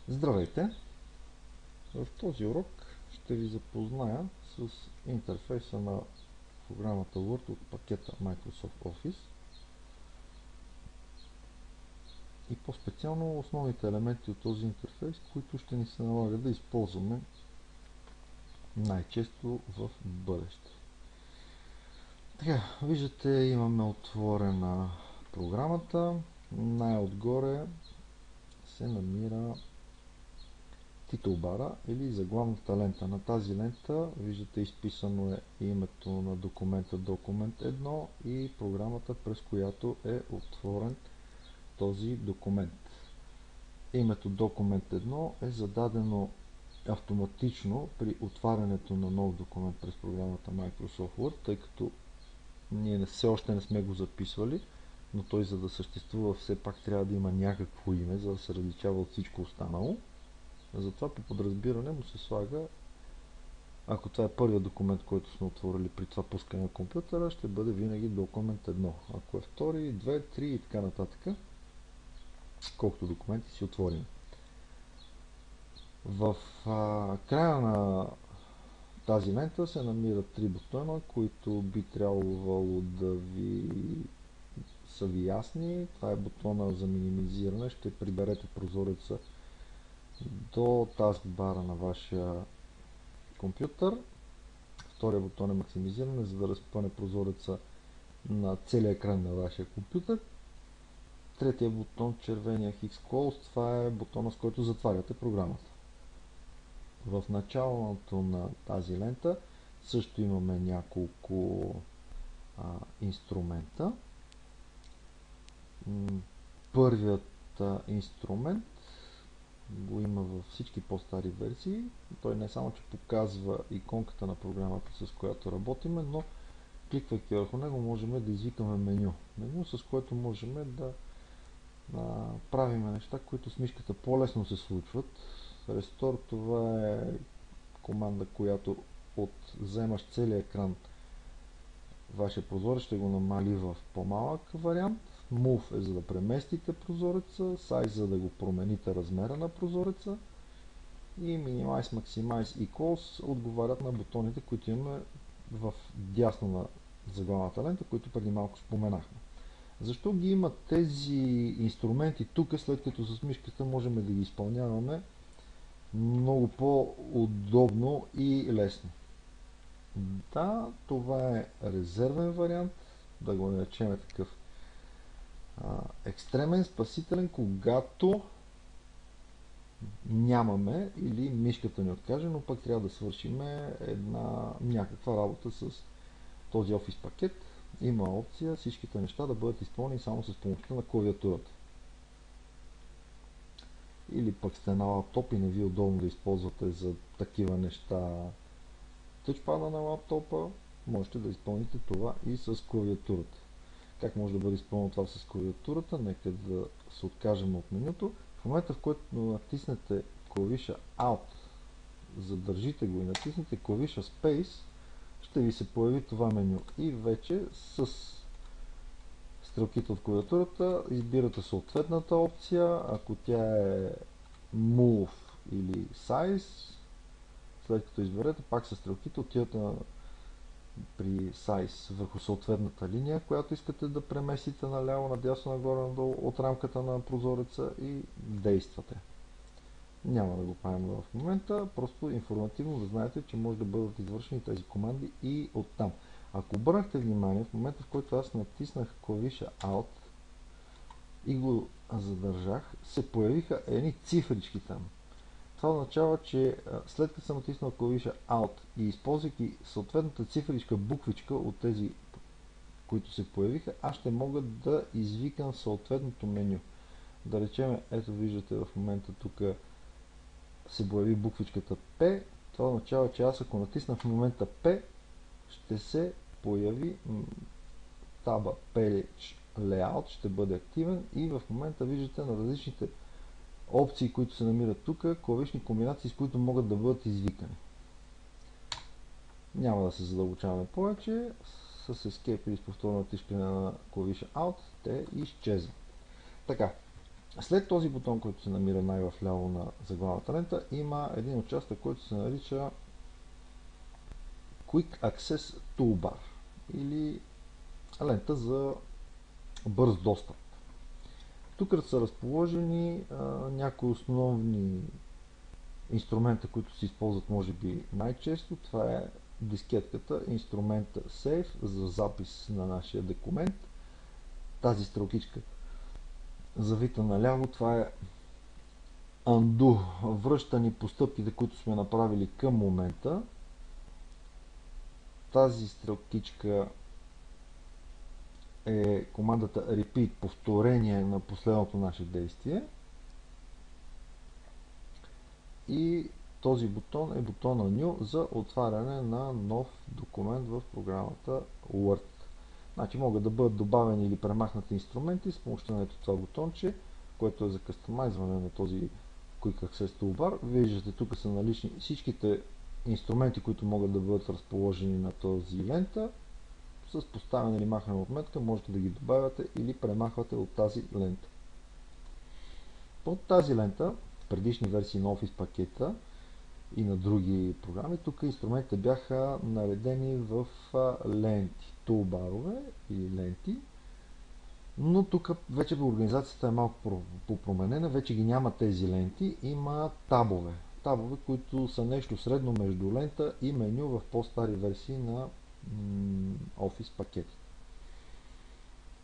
Здравейте! В този урок ще ви запозная с интерфейса на програмата Word от пакета Microsoft Office и по-специално основните елементи от този интерфейс, които ще ни се налага да използваме най-често в бъдеще. Така, виждате, имаме отворена програмата. Най-отгоре се намира титулбара или заглавната лента. На тази лента виждате изписано е името на документа документ 1 и програмата, през която е отворен този документ. Името документ 1 е зададено автоматично при отварянето на нов документ през програмата Microsoft Word, тъй като ние все още не сме го записвали, но той, за да съществува, все пак трябва да има някакво име, за да се различава от всичко останало. Затова по подразбиране му се слага, ако това е първият документ, който сме отворили при това пускане на компютъра, ще бъде винаги документ 1. Ако е втори, 2, 3 и така нататък, колкото документи си отворим. В края на тази лента се намират три бутона, които би трябвало да ви са ви ясни. Това е бутона за минимизиране. Ще приберете прозореца до таскбара на вашия компютър. Втория бутон е максимизиране, за да разпъне прозореца на целия екран на вашия компютър. Третия бутон, червения X Close, това е бутона, с който затваряте програмата. В началото на тази лента също имаме няколко инструмента. Първият инструмент го има във всички по-стари версии. Той не само, че показва иконката на програмата, с която работиме, но кликвайки върху него можем да извикаме меню. Меню, с което можем да правим неща, които с мишката по-лесно се случват. Restore, това е команда, която вземаш целия екран, вашия прозорец, ще го намали в по-малък вариант. Move е за да преместите прозореца, Size за да го промените размера на прозореца и Minimize, Maximize и Close отговарят на бутоните, които имаме в дясно на заглавната лента, които преди малко споменахме. Защо ги има тези инструменти тук, след като с мишката можем да ги изпълняваме много по-удобно и лесно? Да, това е резервен вариант, да го наречем такъв екстремен, спасителен, когато нямаме или мишката ни откаже, но пък трябва да свършим някаква работа с този офис пакет. Има опция всичките неща да бъдат изпълнени само с помощта на клавиатурата. Или пък сте на лаптоп и не ви е удобно да използвате за такива неща тъчпада на лаптопа, можете да изпълните това и с клавиатурата. Как може да бъде изпълнено това с клавиатурата? Нека да се откажем от менюто. В момента, в който натиснете клавиша Alt, задържите го и натиснете клавиша Space, ще ви се появи това меню. И вече с стрелките от клавиатурата избирате съответната опция. Ако тя е Move или Size, след като изберете, пак с стрелките отивате при Size върху съответната линия, която искате да преместите наляво, надясно, нагоре, надолу от рамката на прозореца и действате. Няма да го правим в момента, просто информативно да знаете, че може да бъдат извършени тези команди и оттам. Ако обърнахте внимание, в момента, в който аз натиснах клавиша Alt и го задържах, се появиха едни цифрички там. Това означава, че след като съм натиснал клавиша Alt и използвайки съответната цифричка буквичка от тези, които се появиха, аз ще мога да извикам съответното меню. Да речем, ето виждате в момента тук се появи буквичката P. Това означава, че аз ако натисна в момента P, ще се появи таба Page Layout, ще бъде активен и в момента виждате на различните опции, които се намират тук, клавишни комбинации, с които могат да бъдат извикани. Няма да се задълбочаваме повече. С Escape или с повторно натискане на клавиша Alt те изчезват. Така, След този бутон, който се намира най-вляво на заглавната лента, има един участък, който се нарича Quick Access Toolbar или лента за бърз достъп. Тук са разположени някои основни инструмента, които се използват може би най-често. Това е дискетката, инструмента Save за запис на нашия документ. Тази стрелкичка завита наляво, това е Undo, връща ни постъпките, които сме направили към момента. Тази стрелкичка е командата Repeat, повторение на последното наше действие. И този бутон е бутона New за отваряне на нов документ в програмата Word. Значи могат да бъдат добавени или премахнати инструменти с помощта на това бутонче, което е за кастомайзване на този Quick Access Toolbar. Виждате, тук са налични всичките инструменти, които могат да бъдат разположени на този лента. С поставяне или махане отметка можете да ги добавяте или премахвате от тази лента. Под тази лента, предишни версии на Office пакета и на други програми, тук инструментите бяха наредени в ленти, тулбарове или ленти, но тук вече организацията е малко попроменена, вече ги няма тези ленти, има табове. Табове, които са нещо средно между лента и меню в по-стари версии на Office пакети.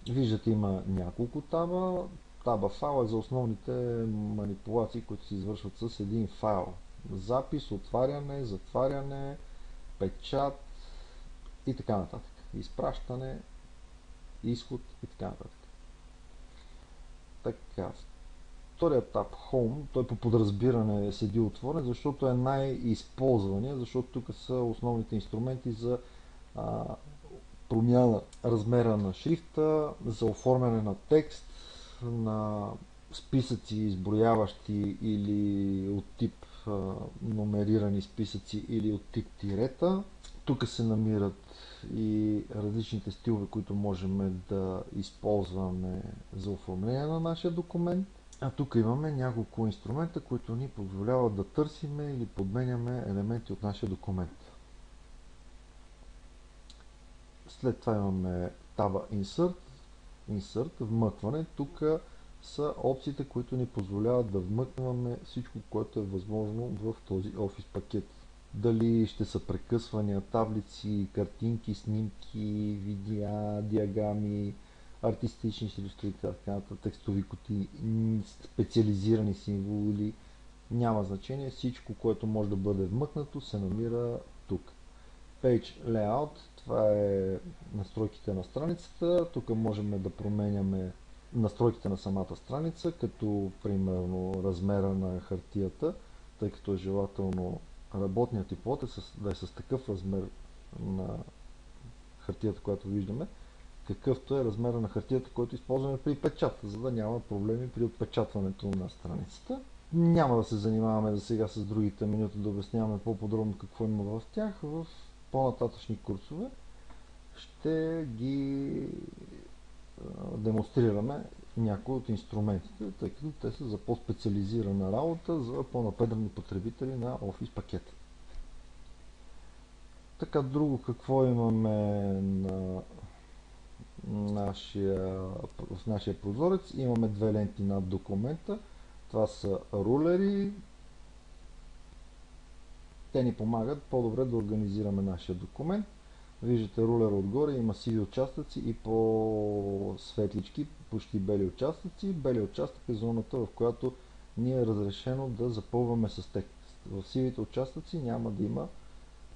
Виждате, има няколко таба. Таба файл е за основните манипулации, които се извършват с един файл. Запис, отваряне, затваряне, печат и така нататък. Изпращане, изход и така нататък. Така, вторият таб Home, той по подразбиране седи отворен, защото е най-използвания, защото тук са основните инструменти за промяна размера на шрифта, за оформяне на текст, на списъци изброяващи или от тип номерирани списъци или от тип тирета. Тук се намират и различните стилове, които можем да използваме за оформление на нашия документ. А тук имаме няколко инструмента, които ни позволяват да търсиме или подменяме елементи от нашия документ. След това имаме таба Insert, вмъкване. Тук са опциите, които ни позволяват да вмъкваме всичко, което е възможно в този Office пакет. Дали ще са прекъсвания, таблици, картинки, снимки, видеа, диаграми, артистични илюстрации, текстови кутии, специализирани символи. Няма значение, всичко, което може да бъде вмъкнато, се намира тук. Page Layout, това е настройките на страницата. Тук можем да променяме настройките на самата страница, като примерно размера на хартията, тъй като е желателно работният ти плод да е с такъв размер на хартията, която виждаме, какъвто е размера на хартията, който използваме при печата, за да няма проблеми при отпечатването на страницата. Няма да се занимаваме за сега с другите менюта, да обясняваме по-подробно какво има в тях. В по-нататъчни курсове ще ги демонстрираме някои от инструментите, тъй като те са за по-специализирана работа, за по-напедрени потребители на Office пакета. Така, друго какво имаме в нашия прозорец? Имаме две ленти над документа. Това са рулери. Те ни помагат по-добре да организираме нашия документ. Виждате рулера отгоре, има сиви участъци и по-светлички, почти бели участъци. Бели участък е зоната, в която ни е разрешено да запълваме с текст. В сивите участъци няма да има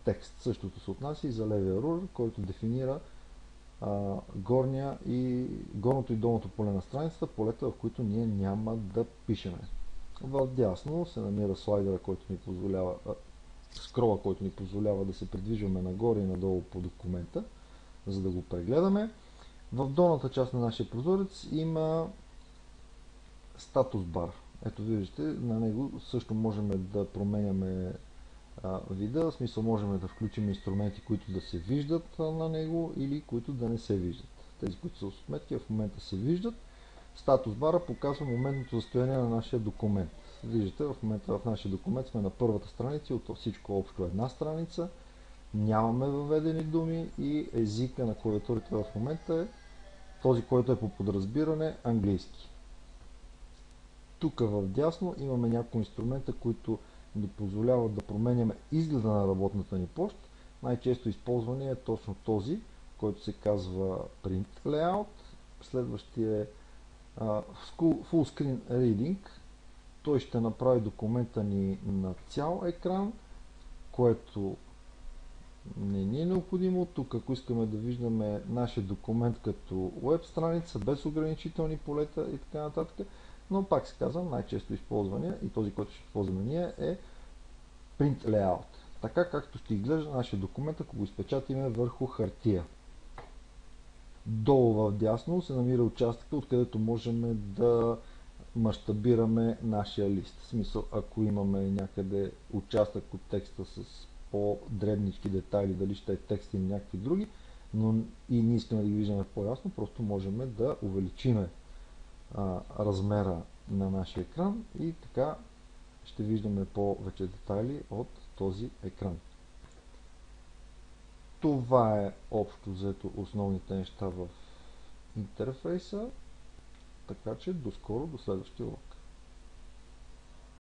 текст. Същото се отнася и за левия рулер, който дефинира горното и долното поле на страницата, полета, в които ние няма да пишеме. В дясно се намира слайдера, който ни позволява скрола, който ни позволява да се придвижваме нагоре и надолу по документа, за да го прегледаме. В долната част на нашия прозорец има статус бар. Ето виждате, на него също можем да променяме вида, в смисъл можем да включим инструменти, които да се виждат на него или които да не се виждат. Тези, които са с отметки, в момента се виждат. Статус бара показва моментното състояние на нашия документ. Виждате, в момента в нашия документ сме на първата страница, от всичко общо една страница. Нямаме въведени думи и езика на клавиатурите в момента е този, който е по подразбиране английски. Тук в дясно имаме някои инструмента, които ни позволяват да променяме изгледа на работната ни поща. Най-често използване е точно този, който се казва Print Layout. Следващия е Full Screen Reading. Той ще направи документа ни на цял екран, което не ни е необходимо. Тук, ако искаме да виждаме нашия документ като веб страница, без ограничителни полета и така нататък, но пак се казвам, най-често използвания и този, който ще използваме ние е Print Layout. Така както ще изглежда нашия документ, ако го изпечатаме върху хартия. Долу в дясно се намира участъка, откъдето можем да мащабираме нашия лист. В смисъл, ако имаме някъде участък от текста с по-дребнички детайли, дали ще е текст или някакви други, но и ние искаме да ги виждаме по-ясно, просто можем да увеличиме размера на нашия екран и така ще виждаме повече детайли от този екран. Това е общо взето основните неща в интерфейса, така че до скоро, до следващия урок.